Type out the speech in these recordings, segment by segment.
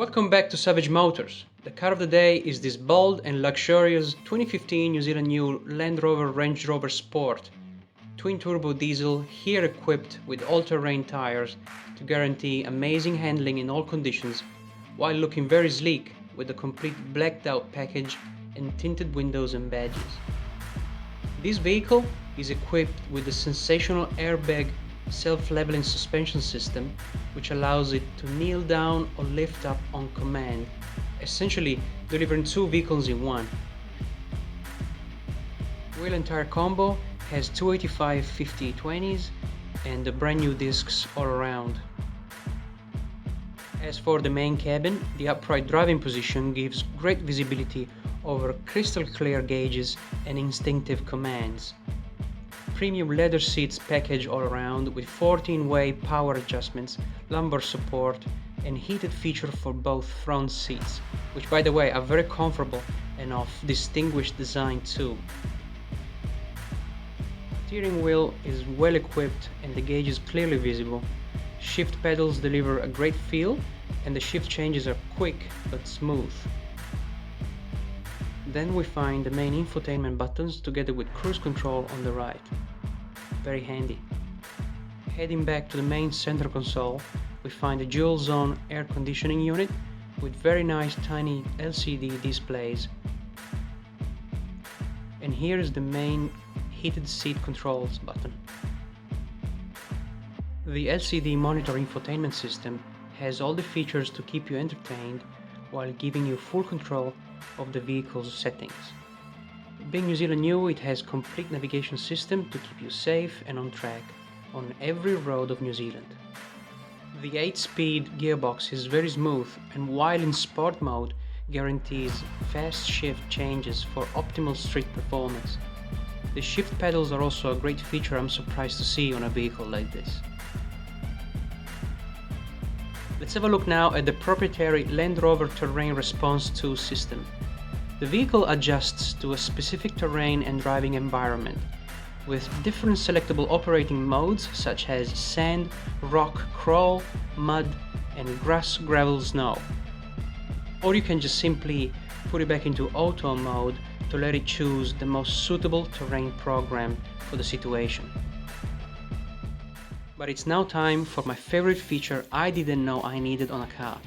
Welcome back to Savage Motors. The car of the day is this bold and luxurious 2015 New Zealand new Land Rover Range Rover Sport. Twin-turbo diesel, here equipped with all-terrain tires to guarantee amazing handling in all conditions, while looking very sleek with a complete blacked-out package and tinted windows and badges. This vehicle is equipped with the sensational Airbag self-leveling suspension system, which allows it to kneel down or lift up on command, essentially delivering two vehicles in one. Wheel and tire combo has 285 50/20s and the brand new discs all around. As for the main cabin, the upright driving position gives great visibility over crystal clear gauges and instinctive commands. Premium leather seats package all around with 14-way power adjustments, lumbar support and heated feature for both front seats, which by the way are very comfortable and of distinguished design too. Steering wheel is well equipped and the gauge is clearly visible. Shift pedals deliver a great feel and the shift changes are quick but smooth. Then we find the main infotainment buttons together with cruise control on the right. Very handy. Heading back to the main center console, we find a dual zone air conditioning unit with very nice tiny LCD displays. And here is the main heated seat controls button. The LCD monitor infotainment system has all the features to keep you entertained while giving you full control of the vehicle's settings. Being New Zealand new, it has complete navigation system to keep you safe and on track on every road of New Zealand. The 8-speed gearbox is very smooth and while in sport mode guarantees fast shift changes for optimal street performance. The shift pedals are also a great feature I'm surprised to see on a vehicle like this. Let's have a look now at the proprietary Land Rover Terrain Response 2 system. The vehicle adjusts to a specific terrain and driving environment, with different selectable operating modes such as sand, rock, crawl, mud, and grass, gravel, snow. Or you can just simply put it back into auto mode to let it choose the most suitable terrain program for the situation. But it's now time for my favorite feature I didn't know I needed on a car.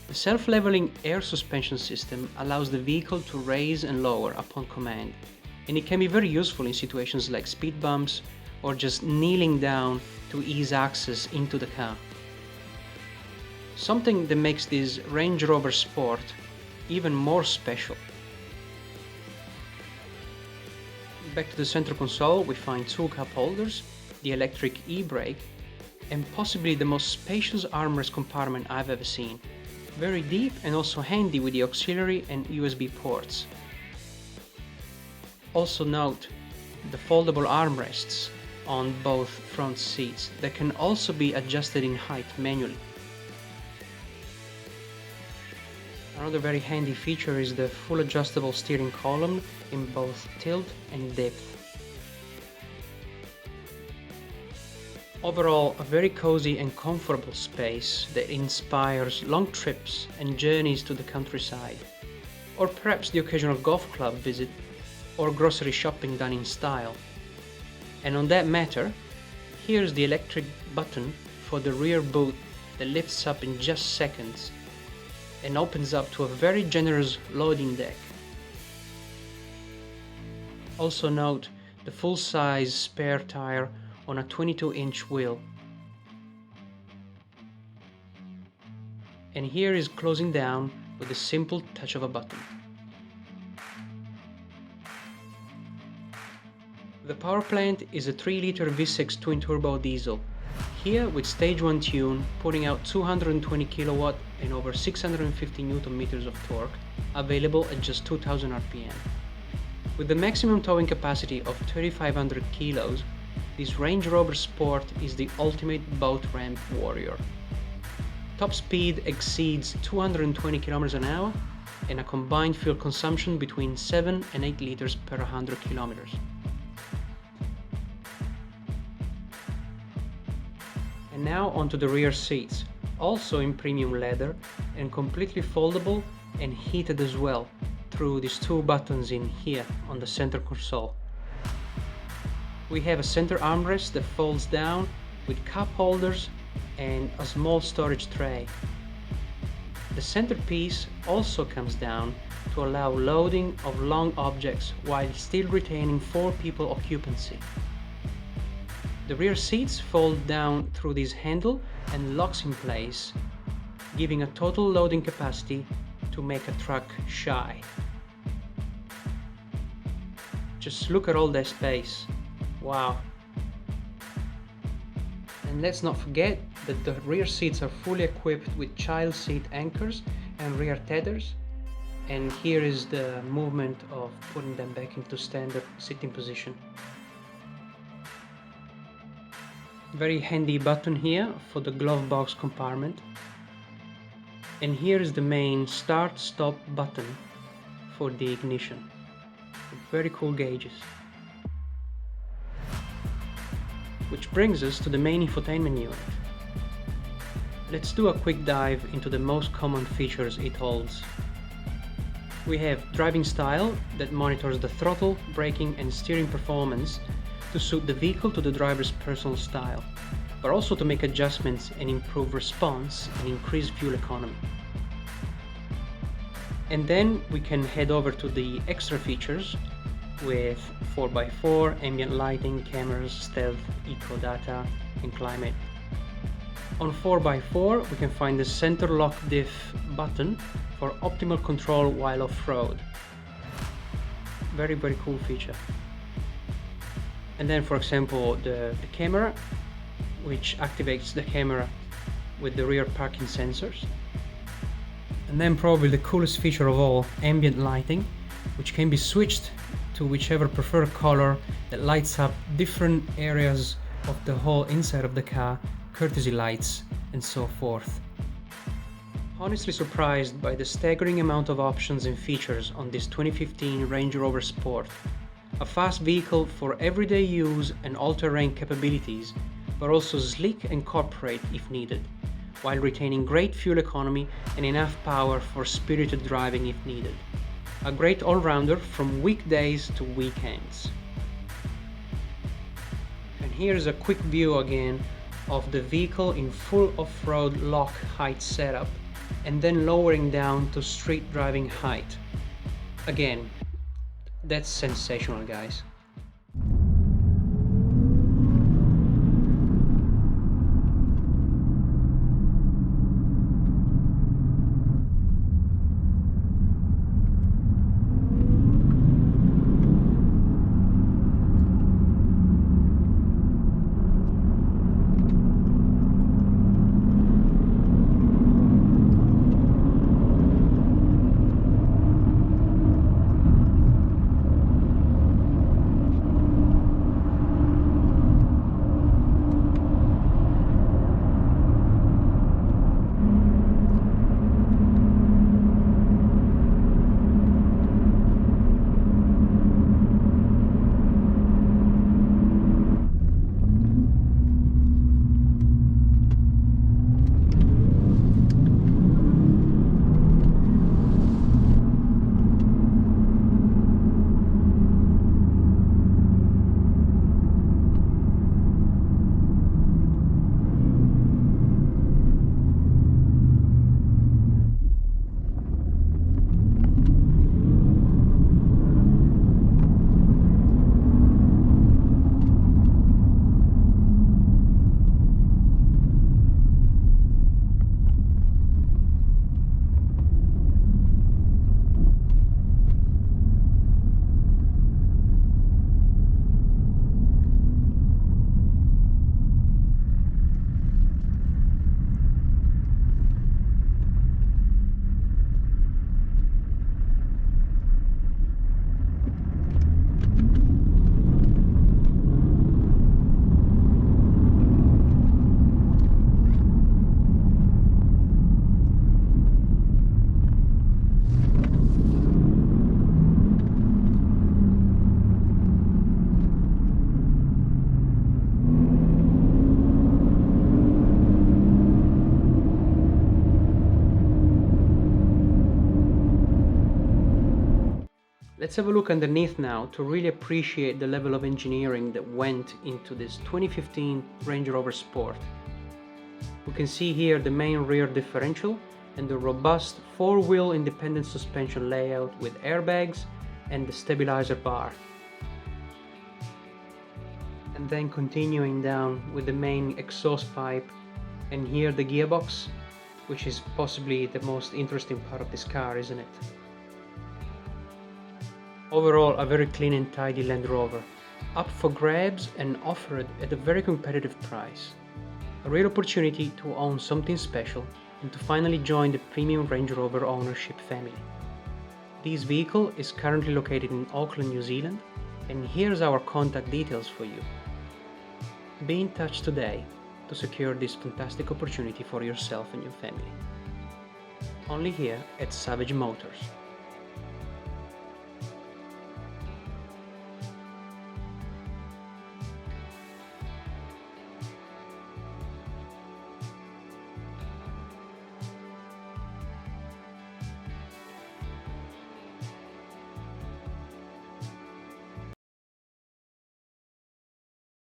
The self-leveling air suspension system allows the vehicle to raise and lower upon command, and it can be very useful in situations like speed bumps or just kneeling down to ease access into the car. Something that makes this Range Rover Sport even more special. Back to the center console, we find two cup holders, the electric e-brake, and possibly the most spacious armrest compartment I've ever seen. Very deep and also handy with the auxiliary and USB ports. Also note the foldable armrests on both front seats that can also be adjusted in height manually. Another very handy feature is the full adjustable steering column in both tilt and depth. Overall, a very cozy and comfortable space that inspires long trips and journeys to the countryside, or perhaps the occasional golf club visit or grocery shopping done in style. And on that matter, here's the electric button for the rear boot that lifts up in just seconds and opens up to a very generous loading deck. Also note the full-size spare tire on a 22-inch wheel. And here is closing down with a simple touch of a button. The power plant is a 3-liter V6 twin-turbo diesel, here with stage 1 tune, putting out 220 kW and over 650 Nm of torque, available at just 2000 RPM. With the maximum towing capacity of 3500 kilos, this Range Rover Sport is the ultimate boat ramp warrior. Top speed exceeds 220 km an hour and a combined fuel consumption between 7 and 8 liters per 100 km. And now onto the rear seats. also in premium leather and completely foldable and heated as well through these two buttons in here on the center console. We have a center armrest that folds down with cup holders and a small storage tray. The centerpiece also comes down to allow loading of long objects while still retaining 4 people occupancy. The rear seats fold down through this handle and locks in place, giving a total loading capacity to make a truck shy. Just look at all that space. Wow. And let's not forget that the rear seats are fully equipped with child seat anchors and rear tethers. And here is the movement of putting them back into standard sitting position. Very handy button here for the glove box compartment. And here is the main start-stop button for the ignition. Very cool gauges. Which brings us to the main infotainment unit. Let's do a quick dive into the most common features it holds. We have driving style that monitors the throttle, braking and steering performance to suit the vehicle to the driver's personal style, but also to make adjustments and improve response and increase fuel economy. And then we can head over to the extra features with 4x4, ambient lighting, cameras, stealth, eco data and climate. On 4x4 we can find the center lock diff button for optimal control while off-road. Very cool feature. And then for example the camera, which activates the camera with the rear parking sensors. And then probably the coolest feature of all, ambient lighting, which can be switched to whichever preferred color that lights up different areas of the whole inside of the car, courtesy lights and so forth. Honestly surprised by the staggering amount of options and features on this 2015 Range Rover Sport. A fast vehicle for everyday use and all-terrain capabilities, but also sleek and corporate if needed, while retaining great fuel economy and enough power for spirited driving if needed. A great all-rounder from weekdays to weekends. And here's a quick view again of the vehicle in full off-road lock height setup and then lowering down to street driving height. Again, that's sensational, guys. Let's have a look underneath now to really appreciate the level of engineering that went into this 2015 Range Rover Sport. We can see here the main rear differential and the robust four-wheel independent suspension layout with airbags and the stabilizer bar. And then continuing down with the main exhaust pipe, and here the gearbox, which is possibly the most interesting part of this car, isn't it? Overall, a very clean and tidy Land Rover, up for grabs and offered at a very competitive price. A rare opportunity to own something special and to finally join the premium Range Rover ownership family. This vehicle is currently located in Auckland, New Zealand, and here's our contact details for you. Be in touch today to secure this fantastic opportunity for yourself and your family. Only here at Savage Motors.